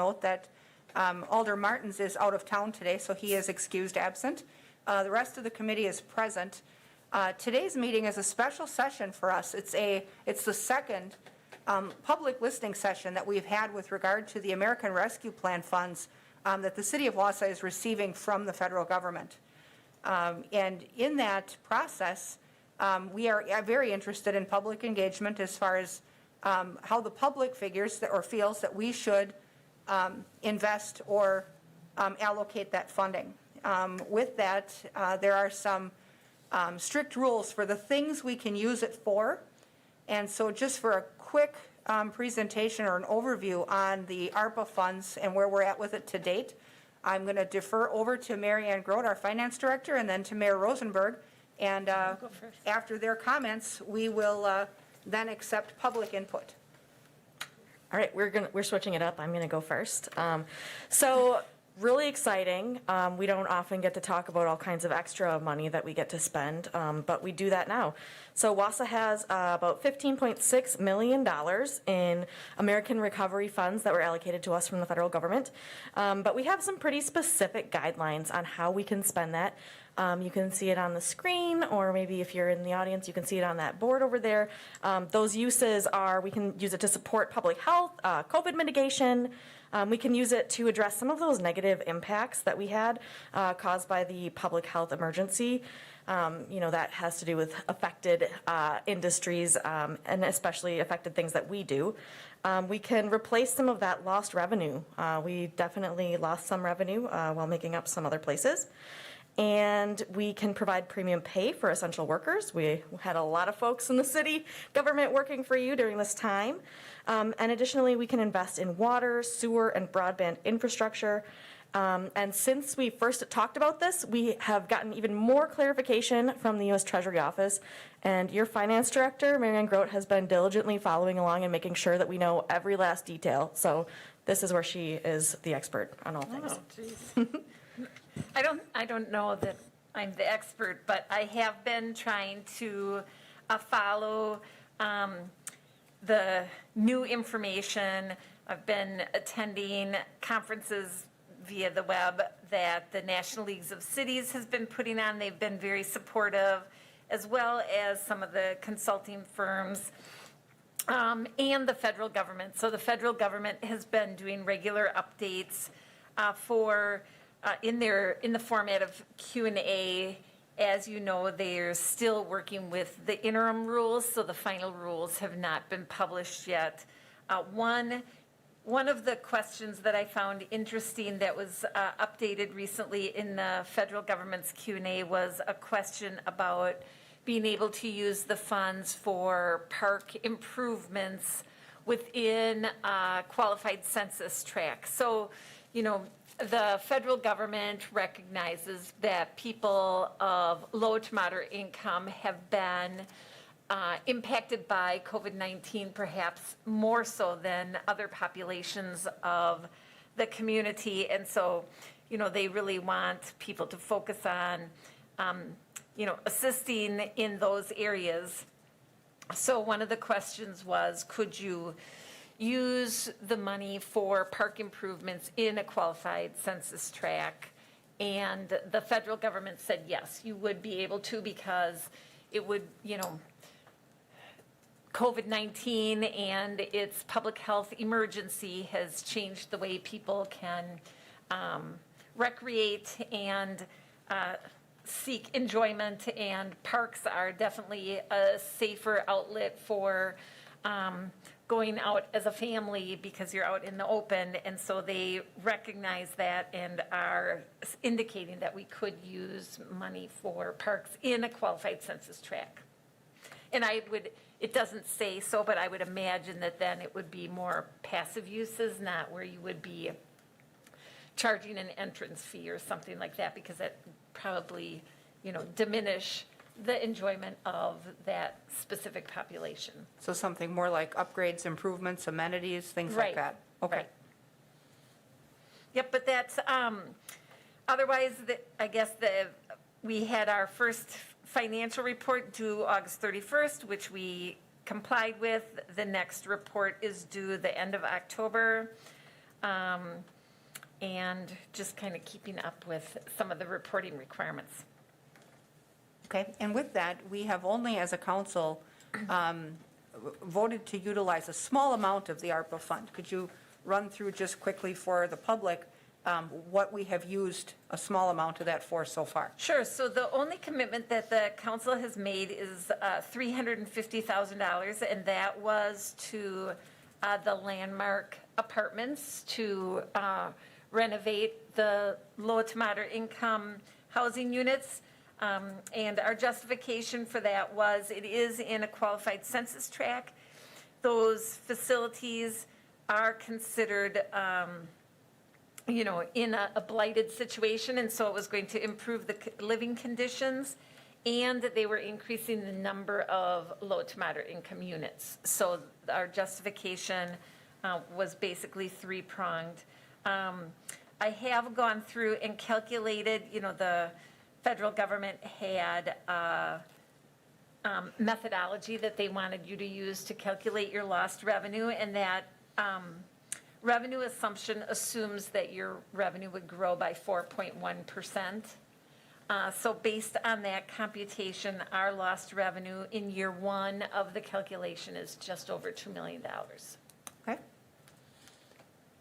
Note that Alder Martins is out of town today, so he is excused absent. The rest of the committee is present. Today's meeting is a special session for us. It's the second public listening session that we've had with regard to the American Rescue Plan funds that the city of Wausau is receiving from the federal government. And in that process, we are very interested in public engagement as far as how the public figures or feels that we should invest or allocate that funding. With that, there are some strict rules for the things we can use it for. And so just for a quick presentation or an overview on the ARPA funds and where we're at with it to date, I'm going to defer over to Mary Ann Grote, our finance director, and then to Mayor Rosenberg. And after their comments, we will then accept public input. All right, we're switching it up. I'm going to go first. So really exciting. We don't often get to talk about all kinds of extra money that we get to spend, but we do that now. So Wausau has about $15.6 million in American Recovery funds that were allocated to us from the federal government. But we have some pretty specific guidelines on how we can spend that. You can see it on the screen, or maybe if you're in the audience, you can see it on that board over there. Those uses are, we can use it to support public health, COVID mitigation. We can use it to address some of those negative impacts that we had caused by the public health emergency. That has to do with affected industries and especially affected things that we do. We can replace some of that lost revenue. We definitely lost some revenue while making up some other places. And we can provide premium pay for essential workers. We had a lot of folks in the city government working for you during this time. And additionally, we can invest in water, sewer, and broadband infrastructure. And since we first talked about this, we have gotten even more clarification from the U.S. Treasury Office. And your finance director, Mary Ann Grote, has been diligently following along and making sure that we know every last detail. So this is where she is the expert on all things. Oh, geez. I don't know that I'm the expert, but I have been trying to follow the new information. I've been attending conferences via the web that the National Leagues of Cities has been putting on. They've been very supportive, as well as some of the consulting firms and the federal government. So the federal government has been doing regular updates in the format of Q&A. As you know, they're still working with the interim rules, so the final rules have not been published yet. One of the questions that I found interesting that was updated recently in the federal government's Q&A was a question about being able to use the funds for park improvements within qualified census tracts. So, the federal government recognizes that people of low to moderate income have been impacted by COVID-19 perhaps more so than other populations of the community. And so, they really want people to focus on, assisting in those areas. So one of the questions was, could you use the money for park improvements in a qualified census tract? And the federal government said, yes, you would be able to, because it would, COVID-19 and its public health emergency has changed the way people can recreate and seek enjoyment, and parks are definitely a safer outlet for going out as a family because you're out in the open. And so they recognize that and are indicating that we could use money for parks in a qualified census tract. And it doesn't say so, but I would imagine that then it would be more passive uses, not where you would be charging an entrance fee or something like that, because that probably, diminish the enjoyment of that specific population. So something more like upgrades, improvements, amenities, things like that. Okay. Right. Yep, but that's, otherwise, I guess we had our first financial report due August 31st, which we complied with. The next report is due the end of October. and just kind of keeping up with some of the reporting requirements. Okay, and with that, we have only as a council voted to utilize a small amount of the ARPA fund. Could you run through just quickly for the public what we have used a small amount of that for so far? Sure, so the only commitment that the council has made is $350,000, and that was to the Landmark Apartments to renovate the low to moderate income housing units. And our justification for that was it is in a qualified census tract. Those facilities are considered, in a blighted situation, and so it was going to improve the living conditions, and they were increasing the number of low to moderate income units. So our justification was basically three-pronged. I have gone through and calculated, the federal government had methodology that they wanted you to use to calculate your lost revenue, and that revenue assumption assumes that your revenue would grow by 4.1%. So based on that computation, our lost revenue in year one of the calculation is just over $2 million. Okay.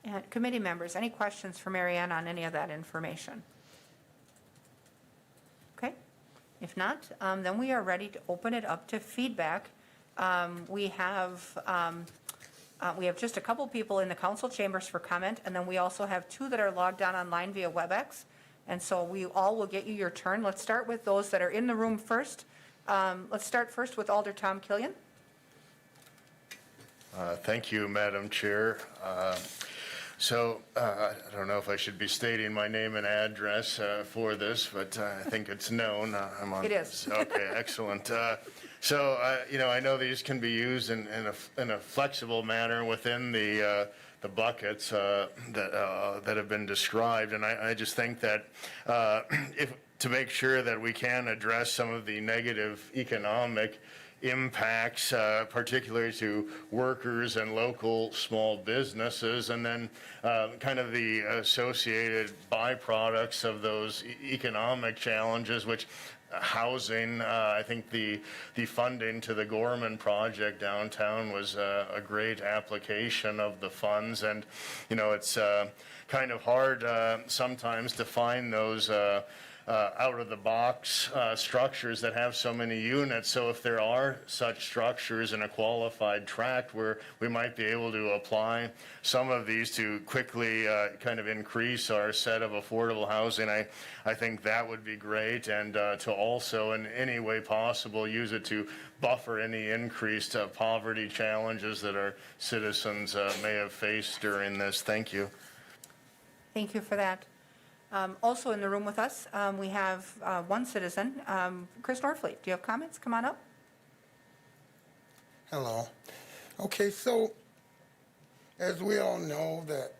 And committee members, any questions for Marianne on any of that information? Okay. If not, then we are ready to open it up to feedback. We have just a couple people in the council chambers for comment, and then we also have two that are logged on online via WebEx. And so we all will get you your turn. Let's start with those that are in the room first. Let's start first with Alder Tom Killian. Thank you, Madam Chair. I don't know if I should be stating my name and address for this, but I think it's known. I'm on. It is. Okay, excellent. I know these can be used in a flexible manner within the buckets that have been described, and I just think that to make sure that we can address some of the negative economic impacts, particularly to workers and local small businesses, and then kind of the associated byproducts of those economic challenges, which housing, I think the funding to the Gorman project downtown was a great application of the funds, and it's kind of hard sometimes to find those out-of-the-box structures that have so many units. So if there are such structures in a qualified tract where we might be able to apply some of these to quickly kind of increase our set of affordable housing, I think that would be great. And to also, in any way possible, use it to buffer any increased poverty challenges that our citizens may have faced during this. Thank you. Thank you for that. Also in the room with us, we have one citizen, Chris Norfleet. Do you have comments? Come on up. Hello. Okay, so as we all know, that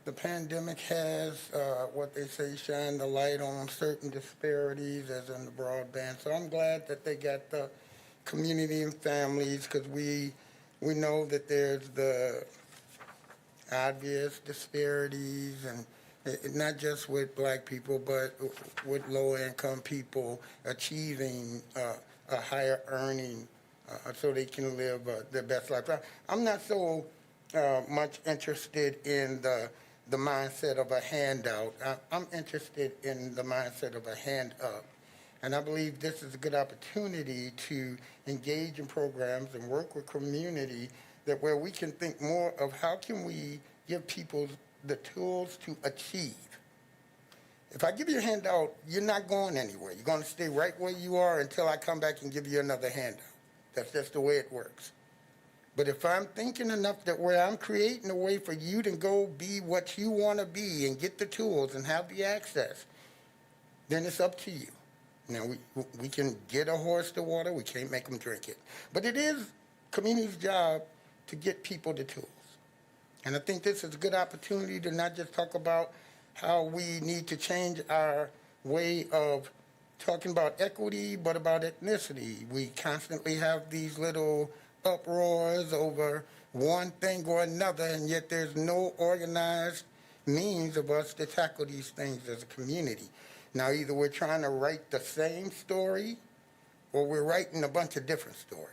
the pandemic has, what they say, shined the light on certain disparities, as in the broadband. So I'm glad that they got the community and families, because we know that there's the obvious disparities, and not just with black people, but with low-income people achieving a higher earning so they can live their best life. I'm not so much interested in the mindset of a handout. I'm interested in the mindset of a hand up. And I believe this is a good opportunity to engage in programs and work with community that where we can think more of how can we give people the tools to achieve. If I give you a handout, you're not going anywhere. You're going to stay right where you are until I come back and give you another handout. That's just the way it works. But if I'm thinking enough that where I'm creating a way for you to go be what you want to be and get the tools and have the access, then it's up to you. Now, we can get a horse to water. We can't make them drink it. But it is community's job to get people the tools. And I think this is a good opportunity to not just talk about how we need to change our way of talking about equity, but about ethnicity. We constantly have these little uproars over one thing or another, and yet there's no organized means of us to tackle these things as a community. Now, either we're trying to write the same story or we're writing a bunch of different stories.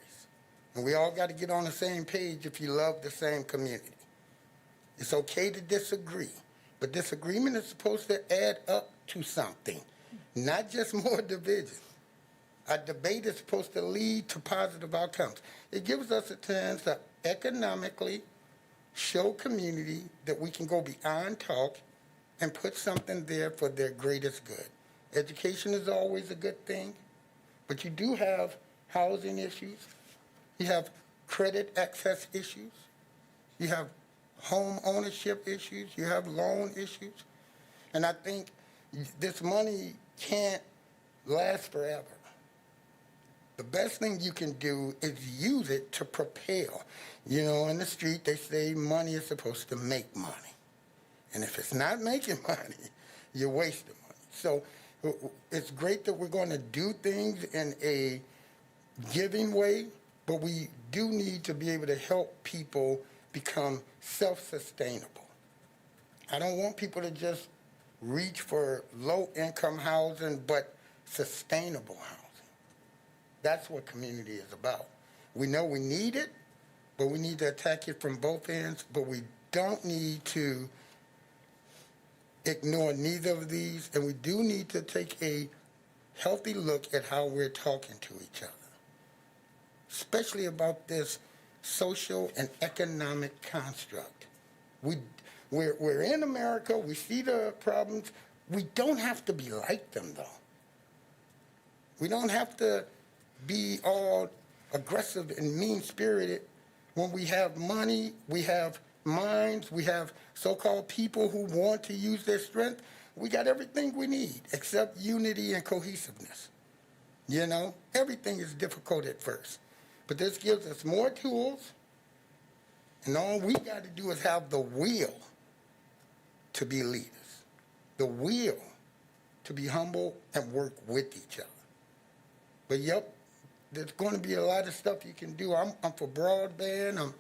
And we all got to get on the same page if you love the same community. It's okay to disagree, but disagreement is supposed to add up to something, not just more division. A debate is supposed to lead to positive outcomes. It gives us a chance to economically show community that we can go beyond talk and put something there for their greatest good. Education is always a good thing, but you do have housing issues. You have credit access issues. You have home ownership issues. You have loan issues. And I think this money can't last forever. The best thing you can do is use it to propel. You know, in the street, they say money is supposed to make money. And if it's not making money, you're wasting money. So it's great that we're going to do things in a giving way, but we do need to be able to help people become self-sustainable. I don't want people to just reach for low-income housing, but sustainable housing. That's what community is about. We know we need it, but we need to attack it from both ends, but we don't need to ignore neither of these, and we do need to take a healthy look at how we're talking to each other, especially about this social and economic construct. We're in America. We see the problems. We don't have to be like them, though. We don't have to be all aggressive and mean-spirited when we have money, we have minds, we have so-called people who want to use their strength. We got everything we need except unity and cohesiveness. You know, everything is difficult at first, but this gives us more tools, and all we got to do is have the will to be leaders, the will to be humble and work with each other. But yep, there's going to be a lot of stuff you can do. I'm for broadband, I'm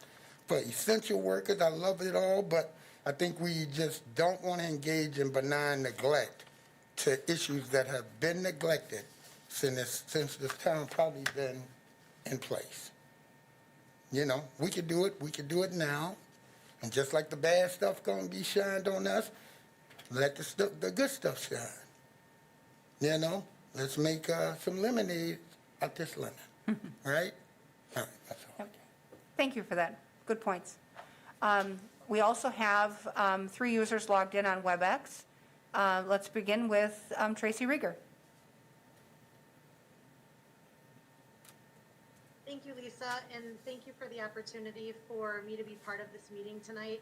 for essential workers, I love it all, but I think we just don't want to engage in benign neglect to issues that have been neglected since this town probably been in place. You know, we could do it now, and just like the bad stuff going to be shined on us, let the good stuff shine. You know, let's make some lemonade out this lemon, right? All right, that's all. Thank you for that. Good points. We also have 3 users logged in on WebEx. Let's begin with Tracy Rieger. Thank you, Lisa, and thank you for the opportunity for me to be part of this meeting tonight.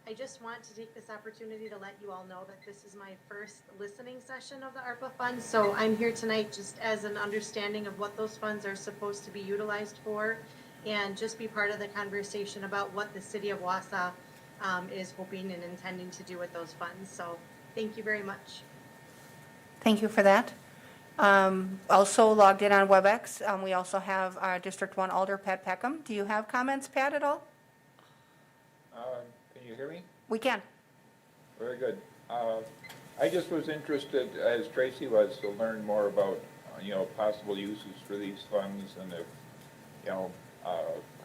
I just want to take this opportunity to let you all know that this is my first listening session of the ARPA funds. So I'm here tonight just as an understanding of what those funds are supposed to be utilized for, and just be part of the conversation about what the city of Wausau is hoping and intending to do with those funds. So thank you very much. Thank you for that. Also logged in on WebEx, we also have our District 1 Alder, Pat Peckham. Do you have comments, Pat, at all? Can you hear me? We can. Very good. I just was interested, as Tracy was, to learn more about, possible uses for these funds, and if,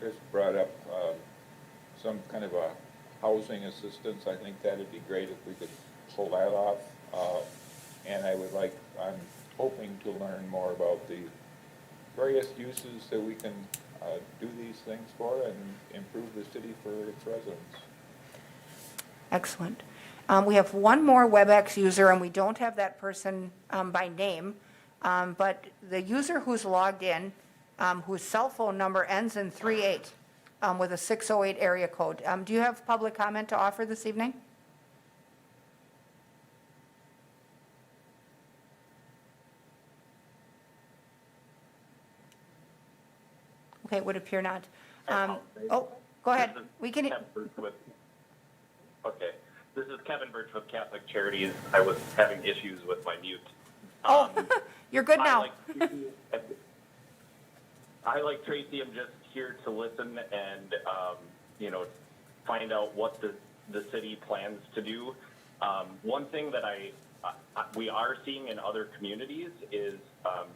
Chris brought up some kind of a housing assistance, I think that'd be great if we could pull that off. And I'm hoping to learn more about the various uses that we can do these things for and improve the city for its residents. Excellent. We have one more WebEx user, and we don't have that person by name, but the user who's logged in, whose cell phone number ends in 38 with a 608 area code. Do you have public comment to offer this evening? Okay, it would appear not. Oh, go ahead. We can. Okay, this is Kevin Birch with Catholic Charities. I was having issues with my mute. Oh, you're good now. I like Tracy. I'm just here to listen and, find out what the the city plans to do. One thing that we are seeing in other communities is,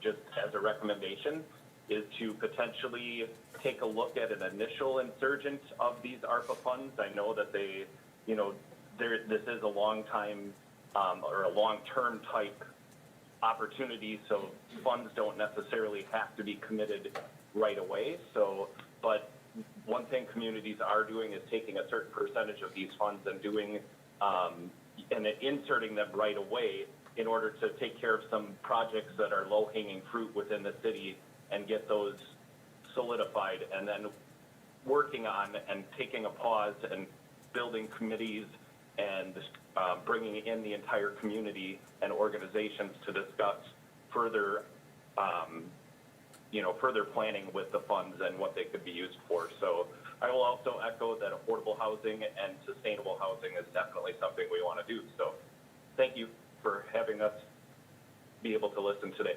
just as a recommendation, is to potentially take a look at an initial insurgent of these ARPA funds. I know that this is a long time or a long-term type opportunity, so funds don't necessarily have to be committed right away. But one thing communities are doing is taking a certain percentage of these funds and doing and inserting them right away in order to take care of some projects that are low-hanging fruit within the city and get those solidified, and then working on and taking a pause and building committees and bringing in the entire community and organizations to discuss further, further planning with the funds and what they could be used for. So I will also echo that affordable housing and sustainable housing is definitely something we want to do. So thank you for having us be able to listen today.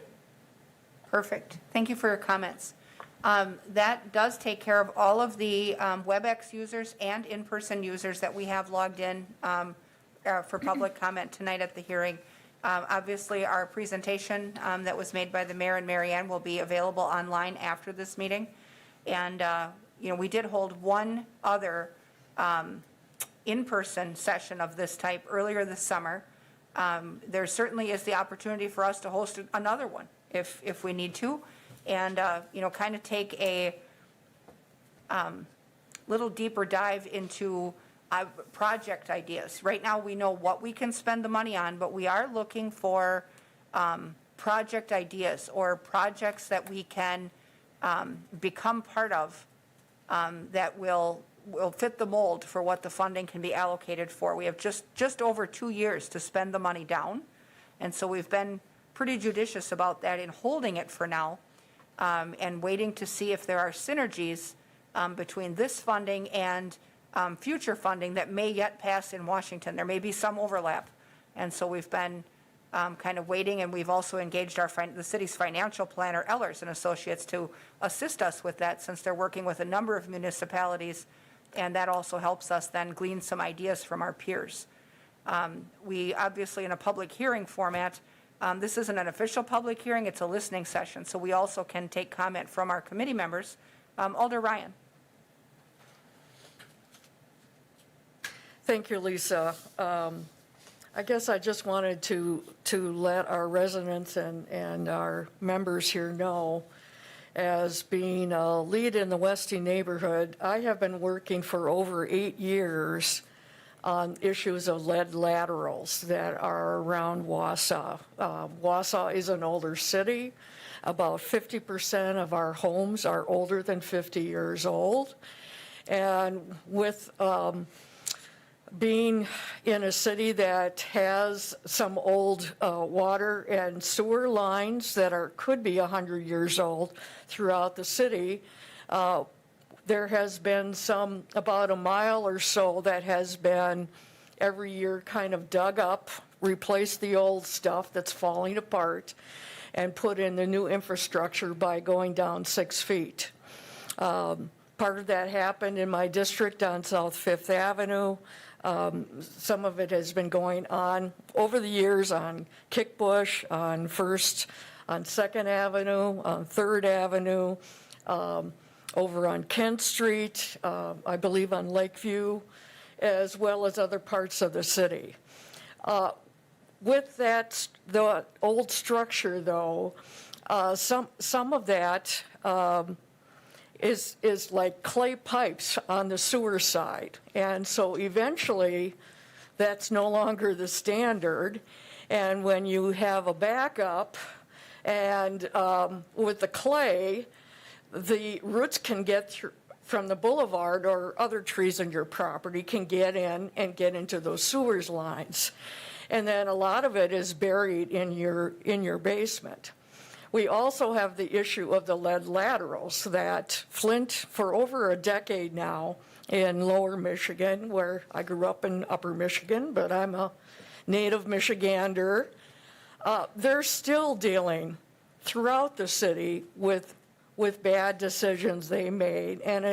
Perfect. Thank you for your comments. That does take care of all of the WebEx users and in-person users that we have logged in for public comment tonight at the hearing. Obviously, our presentation that was made by the mayor and Mary Ann will be available online after this meeting. And, we did hold one other in-person session of this type earlier this summer. There certainly is the opportunity for us to host another one if we need to, and, kind of take a little deeper dive into project ideas. Right now, we know what we can spend the money on, but we are looking for project ideas or projects that we can become part of that will fit the mold for what the funding can be allocated for. We have just over 2 years to spend the money down, and so we've been pretty judicious about that in holding it for now and waiting to see if there are synergies between this funding and future funding that may yet pass in Washington. There may be some overlap, and so we've been kind of waiting, and we've also engaged the city's financial planner, Ellers and Associates, to assist us with that, since they're working with a number of municipalities, and that also helps us then glean some ideas from our peers. We obviously, in a public hearing format, this isn't an official public hearing, it's a listening session, so we also can take comment from our committee members. Alder Ryan. Thank you, Lisa. I guess I just wanted to let our residents and our members here know, as being a lead in the Westie neighborhood, I have been working for over 8 years on issues of lead laterals that are around Wausau. Wausau is an older city. About 50% of our homes are older than 50 years old. And with being in a city that has some old water and sewer lines that could be 100 years old throughout the city, there has been some, about a mile or so, that has been every year kind of dug up, replace the old stuff that's falling apart, and put in the new infrastructure by going down 6 feet. Part of that happened in my district on South Fifth Avenue. Some of it has been going on over the years on Kickbush, on 2nd Avenue, on 3rd Avenue, over on Kent Street, I believe on Lakeview, as well as other parts of the city. With that, the old structure, though, some of that is like clay pipes on the sewer side. And so eventually, that's no longer the standard. And when you have a backup, and with the clay, the roots can get through from the boulevard, or other trees on your property can get in and get into those sewers lines. And then a lot of it is buried in your basement. We also have the issue of the lead laterals that Flint, for over a decade now, in Lower Michigan, where I grew up in Upper Michigan, but I'm a native Michigander, they're still dealing throughout the city with bad decisions they made, and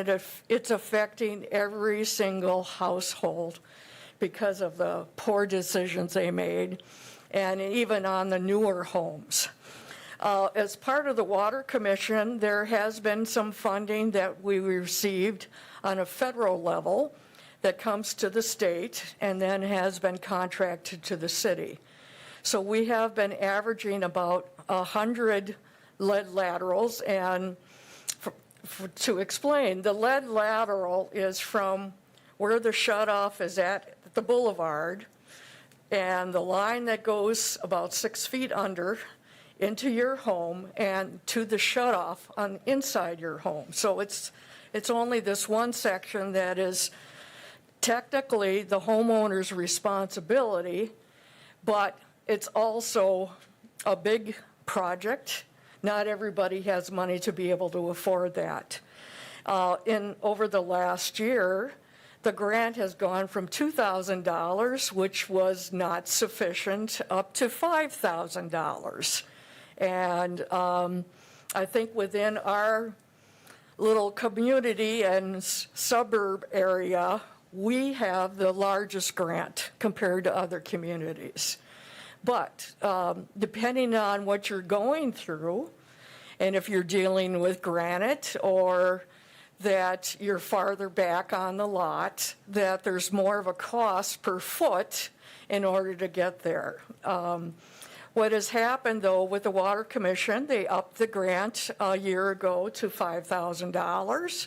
it's affecting every single household because of the poor decisions they made, and even on the newer homes. As part of the Water Commission, there has been some funding that we received on a federal level that comes to the state and then has been contracted to the city. So we have been averaging about 100 lead laterals, and to explain, the lead lateral is from where the shutoff is at the boulevard, and the line that goes about 6 feet under into your home and to the shutoff on inside your home. So it's only this one section that is technically the homeowner's responsibility, but it's also a big project. Not everybody has money to be able to afford that. Over the last year, the grant has gone from $2,000, which was not sufficient, up to $5,000. And I think within our little community and suburb area, we have the largest grant compared to other communities. But depending on what you're going through, and if you're dealing with granite or that you're farther back on the lot, that there's more of a cost per foot in order to get there. What has happened, though, with the Water Commission, they upped the grant a year ago to $5,000.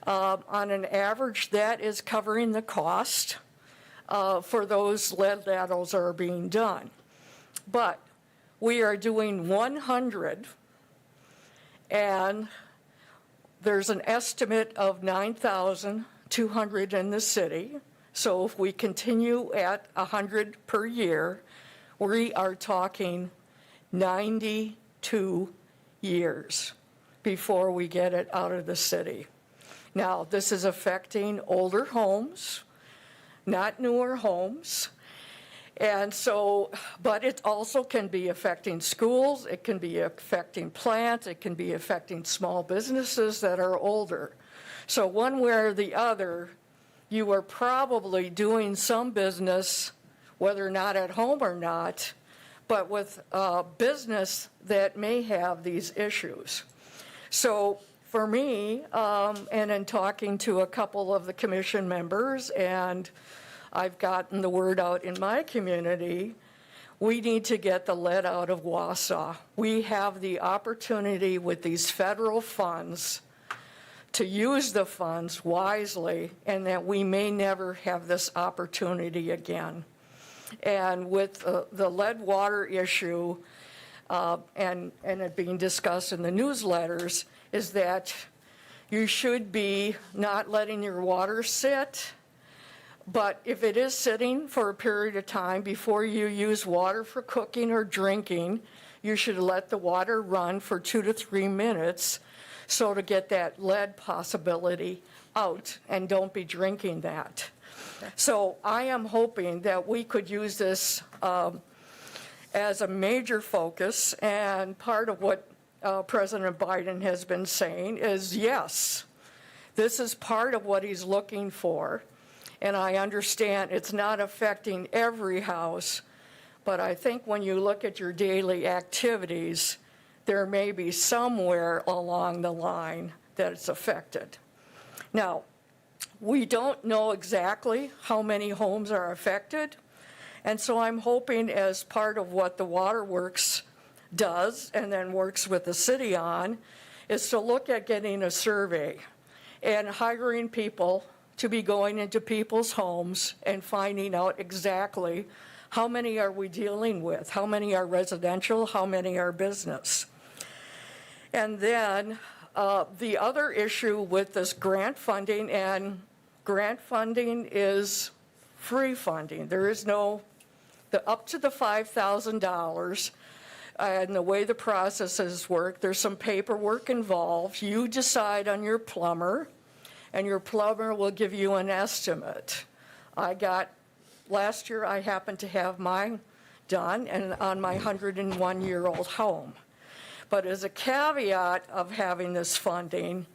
On an average, that is covering the cost for those lead laterals that are being done. But we are doing 100, and there's an estimate of 9,200 in the city. So if we continue at 100 per year, we are talking 92 years before we get it out of the city. Now, this is affecting older homes, not newer homes. And so, but it also can be affecting schools, it can be affecting plants, it can be affecting small businesses that are older. So one way or the other, you are probably doing some business, whether not at home or not, but with a business that may have these issues. So for me, and in talking to a couple of the commission members, and I've gotten the word out in my community, we need to get the lead out of Wausau. We have the opportunity with these federal funds to use the funds wisely, and that we may never have this opportunity again. And with the lead water issue, and it being discussed in the newsletters, is that you should be not letting your water sit, but if it is sitting for a period of time before you use water for cooking or drinking, you should let the water run for 2 to 3 minutes so to get that lead possibility out, and don't be drinking that. So I am hoping that we could use this as a major focus, and part of what President Biden has been saying is, yes, this is part of what he's looking for. And I understand it's not affecting every house, but I think when you look at your daily activities, there may be somewhere along the line that it's affected. Now, we don't know exactly how many homes are affected, and so I'm hoping, as part of what the Water Works does and then works with the city on, is to look at getting a survey and hiring people to be going into people's homes and finding out exactly how many are we dealing with, how many are residential, how many are business. And then the other issue with this grant funding, and grant funding is free funding. There is no, up to the $5,000, and the way the processes work, there's some paperwork involved. You decide on your plumber, and your plumber will give you an estimate. Last year I happened to have mine done, and on my 101-year-old home. But as a caveat of having this funding,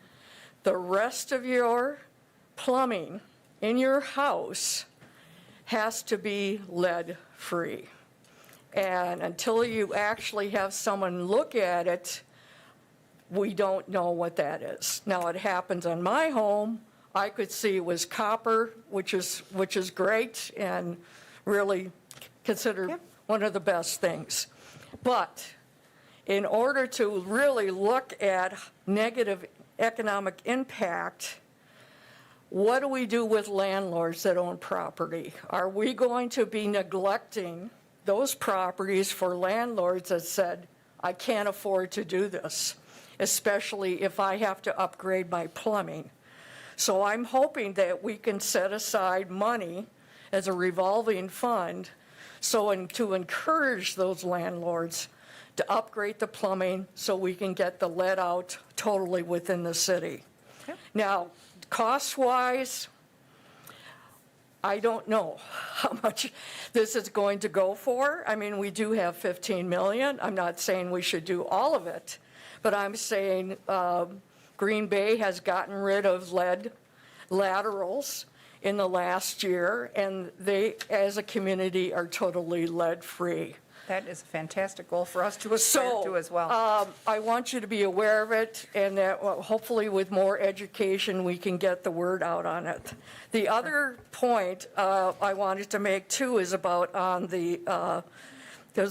the rest of your plumbing in your house has to be lead-free. And until you actually have someone look at it, we don't know what that is. Now, it happens on my home. I could see it was copper, which is great and really considered one of the best things. But in order to really look at negative economic impact, what do we do with landlords that own property? Are we going to be neglecting those properties for landlords that said, I can't afford to do this, especially if I have to upgrade my plumbing? So I'm hoping that we can set aside money as a revolving fund to encourage those landlords to upgrade the plumbing so we can get the lead out totally within the city. Okay. Now, cost-wise, I don't know how much this is going to go for. I mean, we do have 15 million. I'm not saying we should do all of it, but I'm saying Green Bay has gotten rid of lead laterals in the last year, and they, as a community, are totally lead-free. That is a fantastic goal for us to aspire to as well. I want you to be aware of it, and that hopefully with more education, we can get the word out on it. The other point I wanted to make, too, is about on the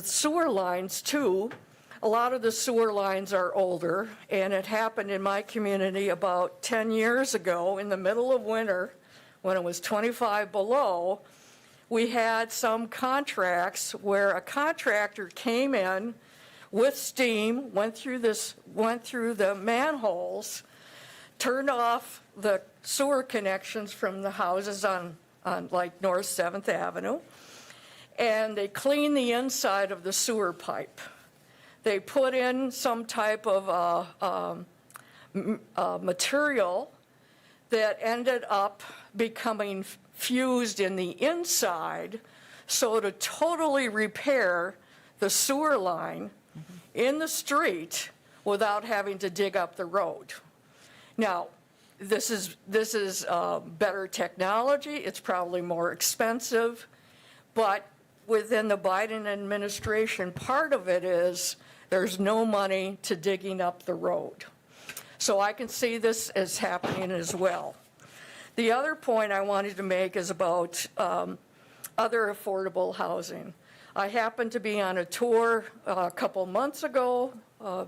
sewer lines, too. A lot of the sewer lines are older, and it happened in my community about 10 years ago in the middle of winter when it was 25 below. We had some contracts where a contractor came in with steam, went through the manholes, turned off the sewer connections from the houses on like North 7th Avenue, and they cleaned the inside of the sewer pipe. They put in some type of material that ended up becoming fused in the inside, so to totally repair the sewer line in the street without having to dig up the road. Now, this is better technology. It's probably more expensive, but within the Biden administration, part of it is there's no money to digging up the road. So I can see this as happening as well. The other point I wanted to make is about other affordable housing. I happened to be on a tour a couple months ago.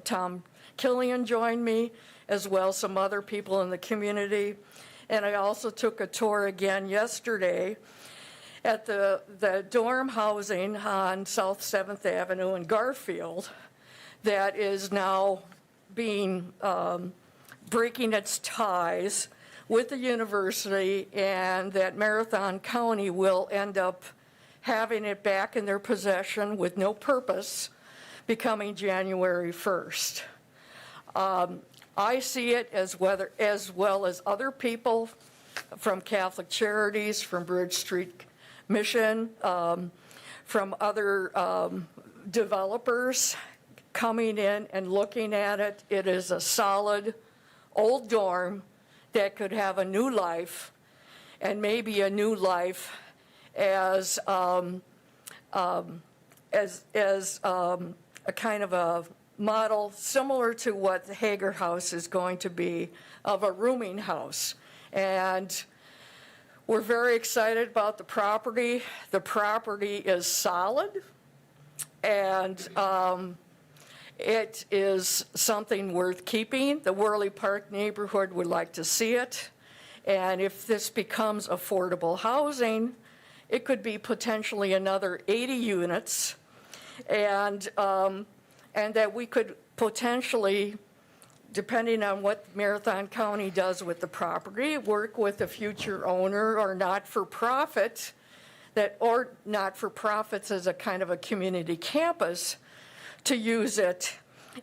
Tom Killian joined me, as well as some other people in the community. And I also took a tour again yesterday at the dorm housing on South 7th Avenue in Garfield that is now being breaking its ties with the university, and that Marathon County will end up having it back in their possession with no purpose becoming January 1st. I see it as well as other people from Catholic Charities, from Birch Street Mission, from other developers coming in and looking at it. It is a solid old dorm that could have a new life, and maybe a new life as a kind of a model similar to what the Hager House is going to be, of a rooming house. And we're very excited about the property. The property is solid, and it is something worth keeping. The Worley Park neighborhood would like to see it. And if this becomes affordable housing, it could be potentially another 80 units. And that we could potentially, depending on what Marathon County does with the property, work with a future owner or not-for-profit, or not-for-profits as a kind of a community campus, to use it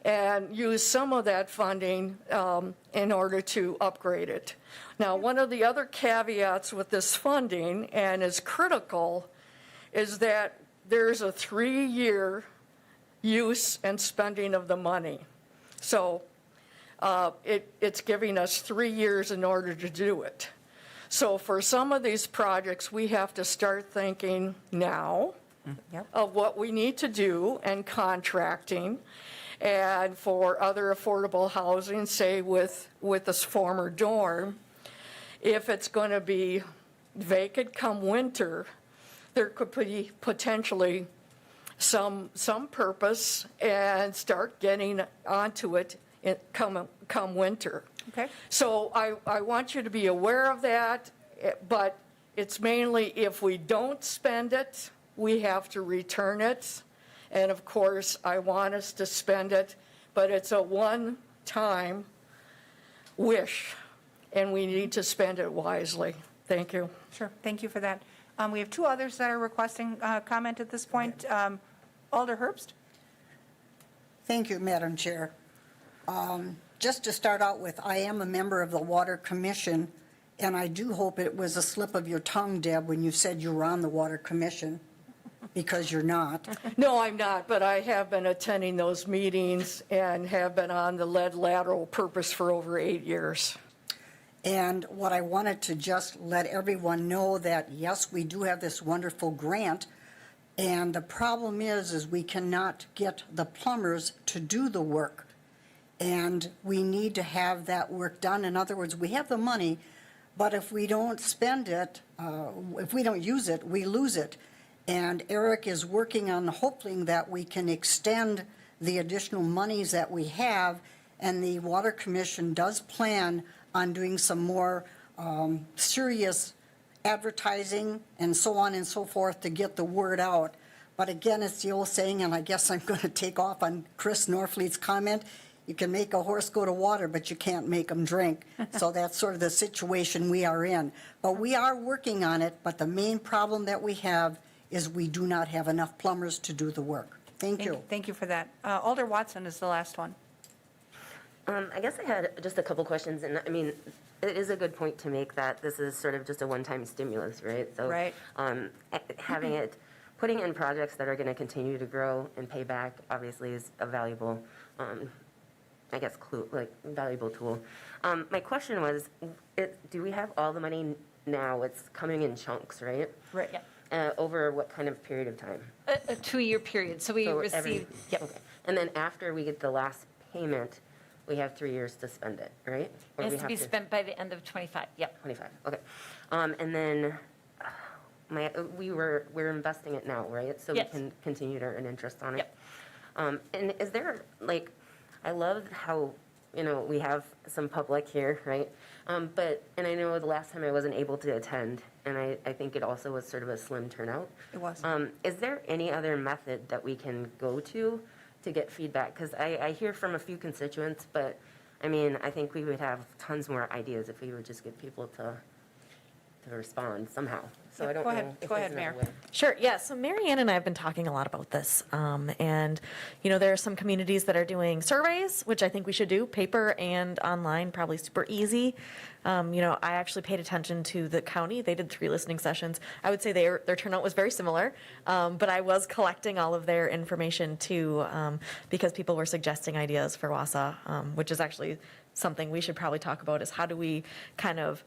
and use some of that funding in order to upgrade it. Now, one of the other caveats with this funding, and is critical, is that there's a 3-year use and spending of the money. So it's giving us 3 years in order to do it. So for some of these projects, we have to start thinking now Yep. of what we need to do and contracting. And for other affordable housing, say with this former dorm, if it's going to be vacant come winter, there could be potentially some purpose and start getting onto it come winter. Okay. So I want you to be aware of that, but it's mainly if we don't spend it, we have to return it. And of course, I want us to spend it, but it's a one-time wish, and we need to spend it wisely. Thank you. Sure, thank you for that. We have two others that are requesting comment at this point. Alder Herbst? Thank you, Madam Chair. Just to start out with, I am a member of the Water Commission, and I do hope it was a slip of your tongue, Deb, when you said you were on the Water Commission, because you're not. No, I'm not, but I have been attending those meetings and have been on the lead lateral purpose for over 8 years. And what I wanted to just let everyone know that, yes, we do have this wonderful grant, and the problem is we cannot get the plumbers to do the work. And we need to have that work done. In other words, we have the money, but if we don't spend it, if we don't use it, we lose it. And Eric is working on hoping that we can extend the additional monies that we have, and the Water Commission does plan on doing some more serious advertising and so on and so forth to get the word out. But again, it's the old saying, and I guess I'm going to take off on Chris Norfleet's comment, you can make a horse go to water, but you can't make them drink. So that's sort of the situation we are in. But we are working on it, but the main problem that we have is we do not have enough plumbers to do the work. Thank you. Thank you for that. Alder Watson is the last one. I guess I had just a couple questions, and I mean, it is a good point to make that this is sort of just a one-time stimulus, right? So, Right. Having it, putting in projects that are going to continue to grow and pay back, obviously, is a valuable, I guess, valuable tool. My question was, do we have all the money now? It's coming in chunks, right? Right. Yep. Over what kind of period of time? A 2-year period, so we So received, yep. Okay. And then after we get the last payment, we have 3 years to spend it, right? Or It has we to have be spent by the end of '25, yep. 25, okay. And then we're investing it now, right? So we Yes. can continue to earn interest on it. Yep. And is there, I love how, we have some public here, right? And I know the last time I wasn't able to attend, and I think it also was sort of a slim turnout. It was. Is there any other method that we can go to get feedback? Because I hear from a few constituents, but, I mean, I think we would have tons more ideas if we would just get people to respond somehow. So Yep, I don't go know. ahead. if Go there's ahead, another Mayor. way. Sure, yeah, so Mary Ann and I have been talking a lot about this. And, there are some communities that are doing surveys, which I think we should do, paper and online, probably super easy. I actually paid attention to the county. They did 3 listening sessions. I would say their turnout was very similar, but I was collecting all of their information too, because people were suggesting ideas for Wausau, which is actually something we should probably talk about, is how do we kind of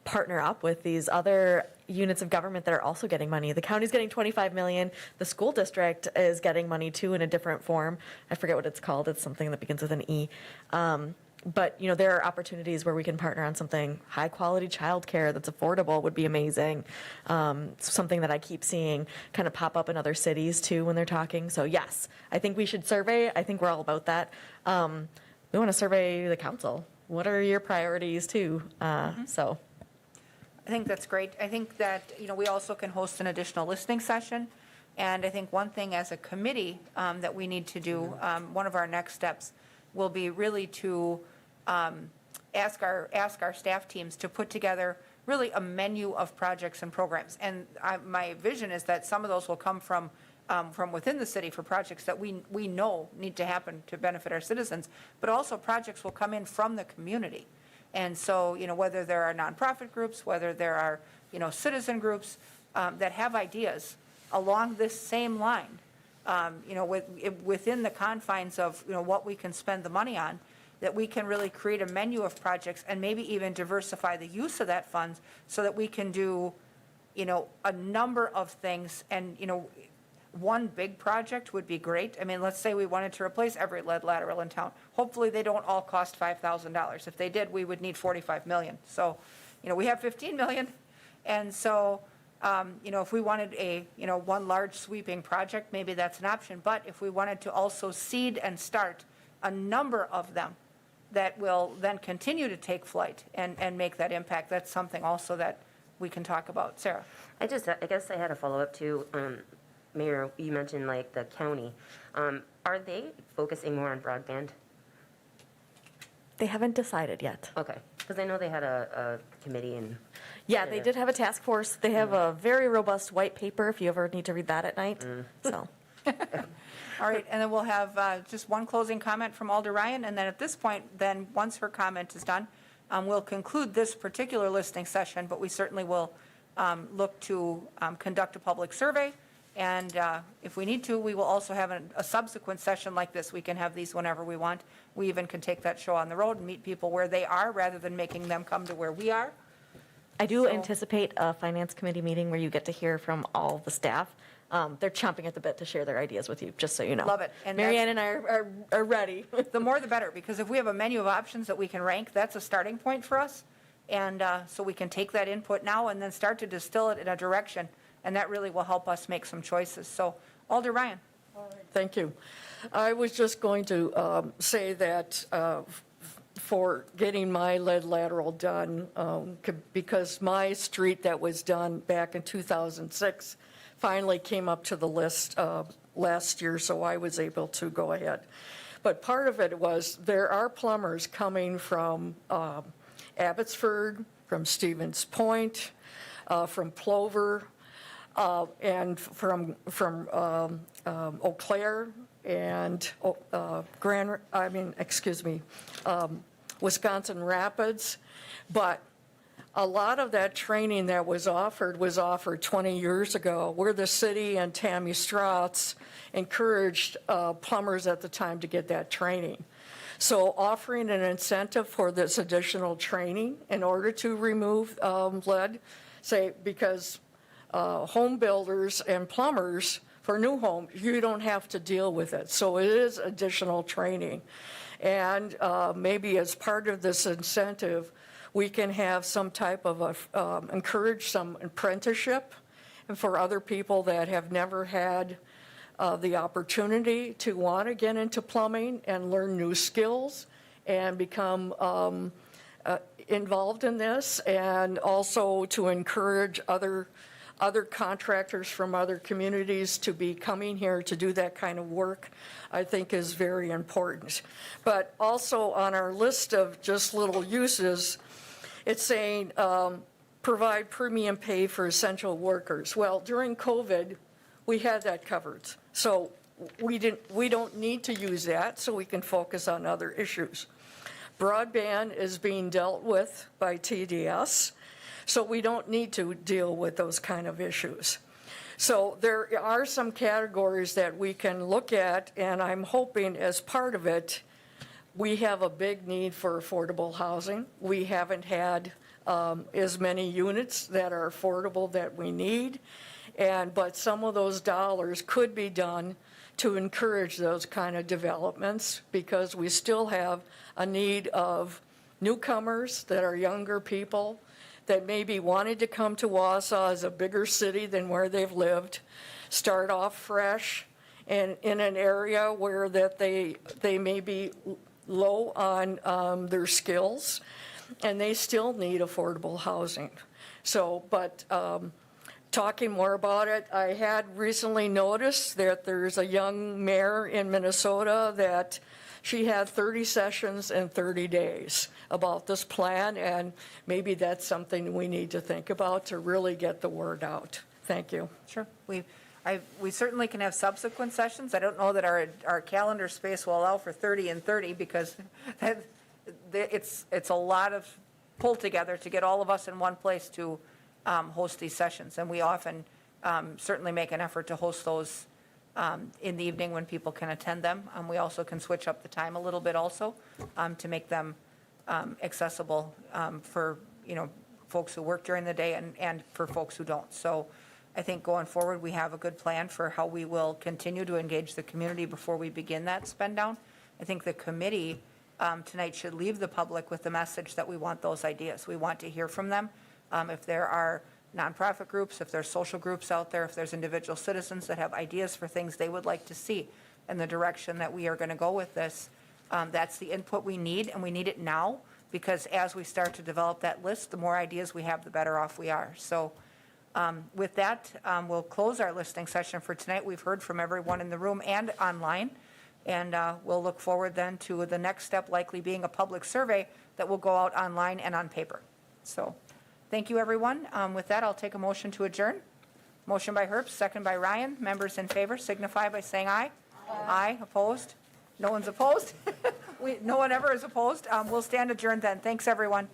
partner up with these other units of government that are also getting money. The county's getting $25 million. The school district is getting money too in a different form. I forget what it's called. It's something that begins with an E. But there are opportunities where we can partner on something. High quality childcare that's affordable would be amazing. Something that I keep seeing kind of pop up in other cities too when they're talking. So yes, I think we should survey. I think we're all about that. We want to survey the council. What are your priorities too? So. I think that's great. I think that, we also can host an additional listening session. And I think one thing as a committee that we need to do, one of our next steps will be really to ask our staff teams to put together really a menu of projects and programs. And my vision is that some of those will come from within the city for projects that we know need to happen to benefit our citizens, but also projects will come in from the community. And so, whether there are nonprofit groups, whether there are, citizen groups that have ideas along this same line, within the confines of, what we can spend the money on, that we can really create a menu of projects and maybe even diversify the use of that funds so that we can do, a number of things. And, one big project would be great. I mean, let's say we wanted to replace every lead lateral in town. Hopefully, they don't all cost $5,000. If they did, we would need $45 million. So, we have $15 million. And so, if we wanted one large sweeping project, maybe that's an option. But if we wanted to also seed and start a number of them that will then continue to take flight and make that impact, that's something also that we can talk about. Sarah? I guess I had a follow-up too. Mayor, you mentioned like the county. Are they focusing more on broadband? They haven't decided yet. Okay, because I know they had a committee and. Yeah, they did have a task force. They have a very robust white paper if you ever need to read that at night. So, All right, and then we'll have just one closing comment from Alder Ryan, and then at this point, then, once her comment is done, we'll conclude this particular listening session, but we certainly will look to conduct a public survey, and if we need to, we will also have a subsequent session like this. We can have these whenever we want. We even can take that show on the road and meet people where they are, rather than making them come to where we are. I do So- anticipate a finance committee meeting where you get to hear from all the staff. They're chomping at the bit to share their ideas with you, just so you know. Love it. And Mary Ann and I are ready. The more the better, because if we have a menu of options that we can rank, that's a starting point for us. And so we can take that input now and then start to distill it in a direction, and that really will help us make some choices. So, Alder Ryan. Thank you. I was just going to say that for getting my lead lateral done, because my street that was done back in 2006 finally came up to the list last year, so I was able to go ahead. But part of it was there are plumbers coming from Abbotsford, from Stevens Point, from Plover, and from Eau Claire and Wisconsin Rapids. But a lot of that training that was offered 20 years ago, where the city and Tammy Strauss encouraged plumbers at the time to get that training. So offering an incentive for this additional training in order to remove lead, say, because home builders and plumbers for new homes, you don't have to deal with it. So it is additional training. And maybe as part of this incentive, we can have some type of encourage some apprenticeship, and for other people that have never had the opportunity to want to get into plumbing and learn new skills and become involved in this, and also to encourage other contractors from other communities to be coming here to do that kind of work, I think is very important. But also on our list of just little uses, it's saying provide premium pay for essential workers. Well, during COVID, we had that covered. So we don't need to use that, so we can focus on other issues. Broadband is being dealt with by TDS, so we don't need to deal with those kind of issues. So there are some categories that we can look at, and I'm hoping as part of it, we have a big need for affordable housing. We haven't had as many units that are affordable that we need, but some of those dollars could be done to encourage those kind of developments, because we still have a need of newcomers that are younger people that maybe wanted to come to Wausau as a bigger city than where they've lived, start off fresh, and in an area where that they may be low on their skills, and they still need affordable housing. So, but talking more about it, I had recently noticed that there's a young mayor in Minnesota that she had 30 sessions in 30 days about this plan, and maybe that's something we need to think about to really get the word out. Thank you. Sure. We certainly can have subsequent sessions. I don't know that our calendar space will allow for 30 and 30, because it's a lot of pull together to get all of us in one place to host these sessions. And we often certainly make an effort to host those in the evening when people can attend them. We also can switch up the time a little bit also to make them accessible for, folks who work during the day and for folks who don't. So I think going forward, we have a good plan for how we will continue to engage the community before we begin that spend down. I think the committee tonight should leave the public with the message that we want those ideas. We want to hear from them. If there are nonprofit groups, if there's social groups out there, if there's individual citizens that have ideas for things they would like to see in the direction that we are going to go with this, that's the input we need, and we need it now, because as we start to develop that list, the more ideas we have, the better off we are. So with that, we'll close our listening session for tonight. We've heard from everyone in the room and online, and we'll look forward then to the next step likely being a public survey that will go out online and on paper. So thank you, everyone. With that, I'll take a motion to adjourn. Motion by Herbst, second by Ryan. Members in favor signify by saying aye. Aye. Opposed? No one's opposed? No one ever is opposed. We'll stand adjourned then. Thanks, everyone.